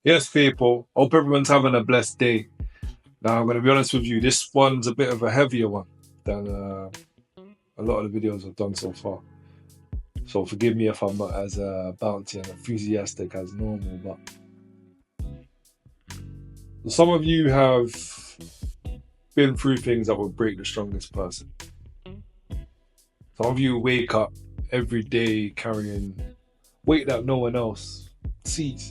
Yes, people. Hope everyone's having a blessed day. Now, I'm going to be honest with you. This one's a bit of a heavier one than a lot of the videos I've done so far. So forgive me if I'm not as bouncy and enthusiastic as normal. But some of you have been through things that will break the strongest person. Some of you wake up every day carrying weight that no one else sees.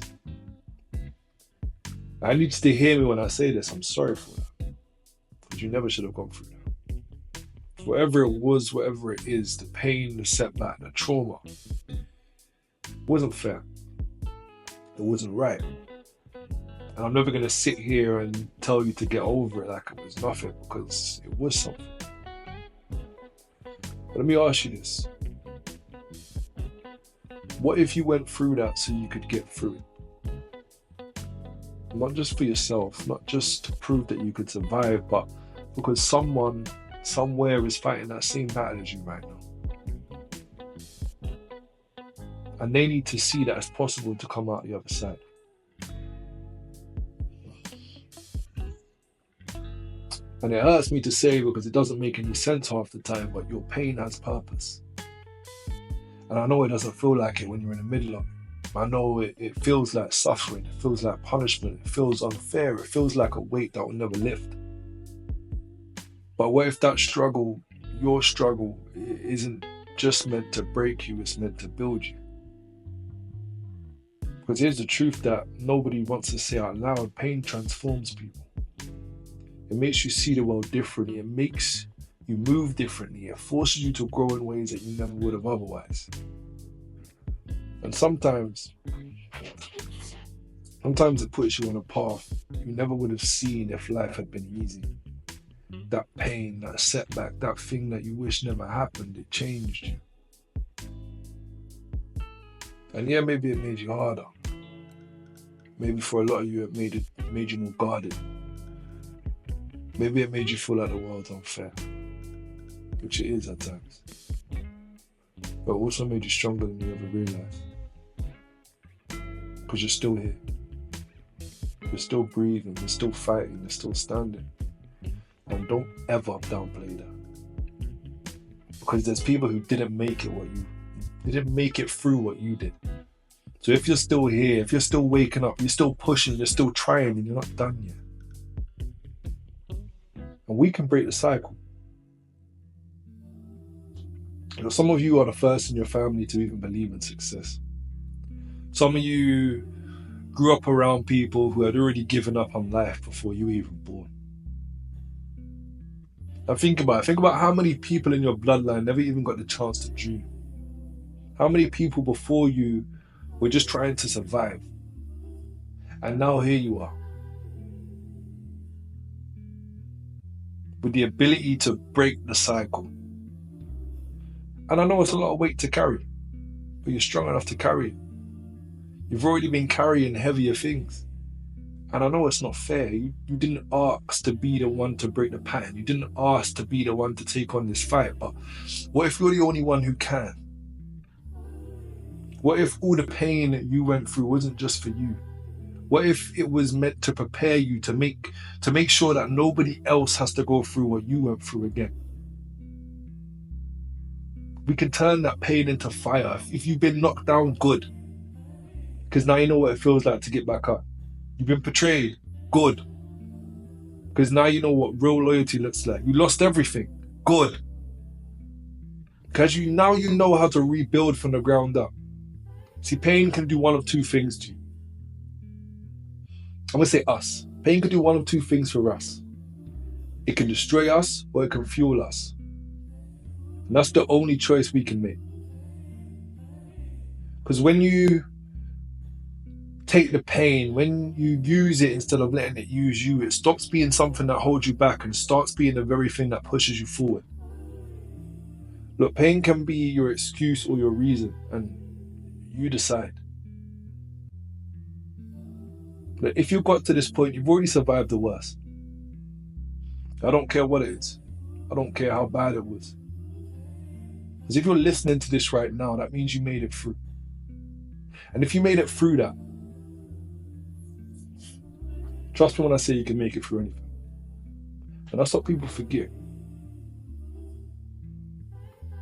I need you to hear me when I say this. I'm sorry for that. Because you never should have gone through that. Whatever it was, whatever it is, the pain, the setback, the trauma, it wasn't fair. It wasn't right. And I'm never going to sit here and tell you to get over it like it was nothing, because it was something. But let me ask you this. What if you went through that so you could get through it? Not just for yourself, not just to prove that you could survive, but because someone somewhere is fighting that same battle as you right now. And they need to see that it's possible to come out the other side. And it hurts me to say because it doesn't make any sense half the time, but your pain has purpose. And I know it doesn't feel like it when you're in the middle of it. I know it feels like suffering, it feels like punishment, it feels unfair, it feels like a weight that will never lift. But what if that struggle, your struggle, isn't just meant to break you, it's meant to build you? Because here's the truth that nobody wants to say out loud: pain transforms people. It makes you see the world differently, it makes you move differently, it forces you to grow in ways that you never would have otherwise. And sometimes it puts you on a path you never would have seen if life had been easy. That pain, that setback, that thing that you wish never happened, it changed you. And yeah, maybe it made you harder. Maybe for a lot of you, it made you more guarded. Maybe it made you feel like the world's unfair, which it is at times. But it also made you stronger than you ever realized. Because you're still here. You're still breathing, you're still fighting, you're still standing. And don't ever downplay that. Because there's people who didn't make it through what you did. So if you're still here, if you're still waking up, you're still pushing, you're still trying, and you're not done yet. And we can break the cycle. You know, some of you are the first in your family to even believe in success. Some of you grew up around people who had already given up on life before you were even born. Now think about it. Think about how many people in your bloodline never even got the chance to dream. How many people before you were just trying to survive. And now here you are, with the ability to break the cycle. And I know it's a lot of weight to carry, but you're strong enough to carry it. You've already been carrying heavier things. And I know it's not fair. You didn't ask to be the one to break the pattern. You didn't ask to be the one to take on this fight. But what if you're the only one who can? What if all the pain that you went through wasn't just for you? What if it was meant to prepare you to make sure that nobody else has to go through what you went through again? We can turn that pain into fire. If you've been knocked down, good. Because now you know what it feels like to get back up. You've been betrayed, good. Because now you know what real loyalty looks like. You lost everything, good. Because now you know how to rebuild from the ground up. See, pain can do one of two things to you. I'm going to say us. Pain can do one of two things for us. It can destroy us or it can fuel us. And that's the only choice we can make. Because when you take the pain, when you use it instead of letting it use you, it stops being something that holds you back and starts being the very thing that pushes you forward. Look, pain can be your excuse or your reason, and you decide. But if you've got to this point, you've already survived the worst. I don't care what it is. I don't care how bad it was. Because if you're listening to this right now, that means you made it through. And if you made it through that, Trust me when I say you can make it through anything. And that's what people forget.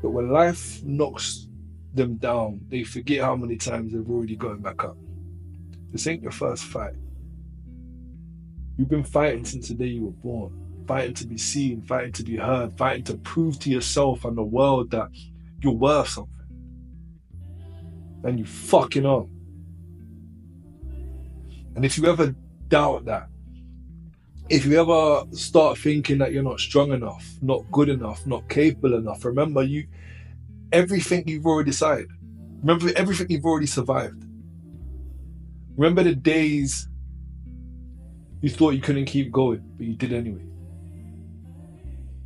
But when life knocks them down, they forget how many times they've already gone back up. This ain't your first fight. You've been fighting since the day you were born. Fighting to be seen, fighting to be heard, fighting to prove to yourself and the world that you're worth something. And you fucking are. And if you ever doubt that, if you ever start thinking that you're not strong enough, not good enough, not capable enough, remember everything you've already decided. Remember everything you've already survived. Remember the days you thought you couldn't keep going, but you did anyway.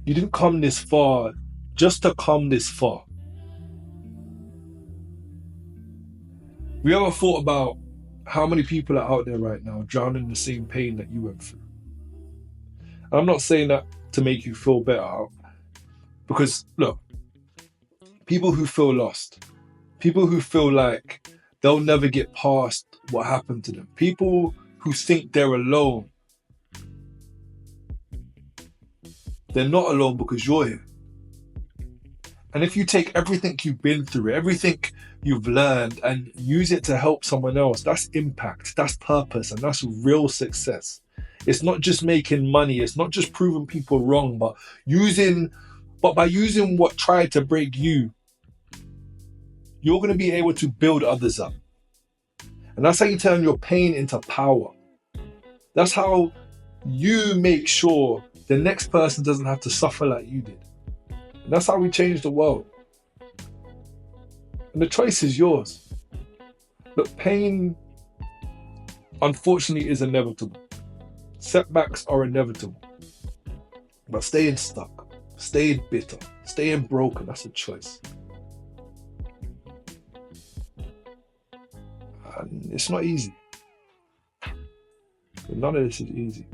You didn't come this far just to come this far. Have you ever thought about how many people are out there right now drowning in the same pain that you went through? And I'm not saying that to make you feel better, because look, people who feel lost, people who feel like they'll never get past what happened to them, people who think they're alone, they're not alone because you're here. And if you take everything you've been through, everything you've learned, and use it to help someone else, that's impact, that's purpose, and that's real success. It's not just making money, it's not just proving people wrong, but by using what tried to break you, you're going to be able to build others up. And that's how you turn your pain into power. That's how you make sure the next person doesn't have to suffer like you did. And that's how we change the world. And the choice is yours. But pain, unfortunately, is inevitable. Setbacks are inevitable. But staying stuck, staying bitter, staying broken, that's a choice. And it's not easy. But none of this is easy.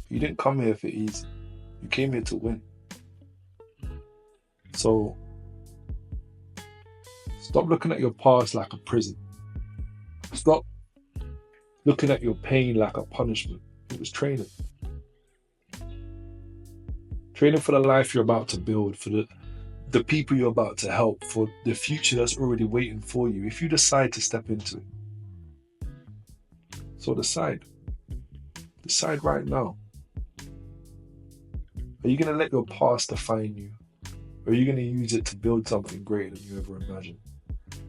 You didn't come here for easy. You came here to win. So stop looking at your past like a prison. Stop looking at your pain like a punishment. It was training. Training for the life you're about to build, for the people you're about to help, for the future that's already waiting for you, if you decide to step into it. So decide. Decide right now. Are you going to let your past define you? Or are you going to use it to build something greater than you ever imagined?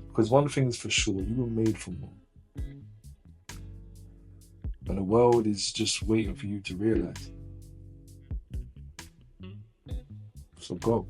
Because one thing is for sure, you were made for more. And the world is just waiting for you to realize. So go.